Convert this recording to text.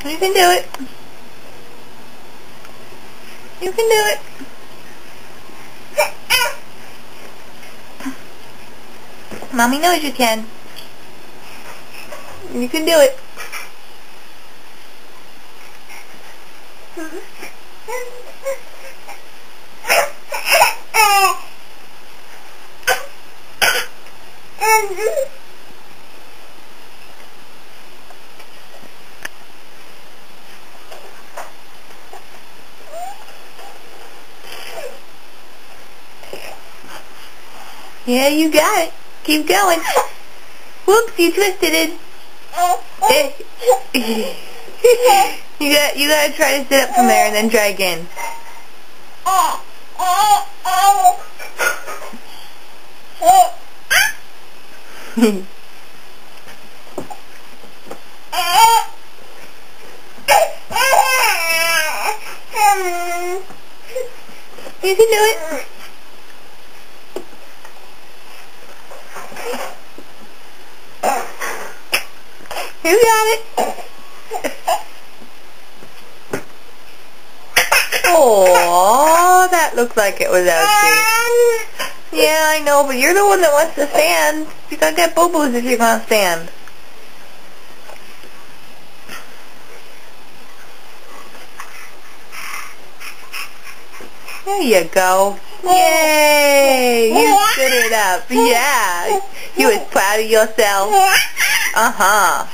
You can do it. You can do it. Mommy knows you can. You can do it. Yeah, you got it. Keep going. Whoops, you twisted it. You gotta try to sit up from there and then try again. You can do it. You got it. Oh, that looked like it was ouchie. Yeah, I know, but you're the one that wants to stand. You gotta get boo-boos if you're gonna stand. There you go. Yay! You stood it up. Yeah. You was proud of yourself. Uh-huh.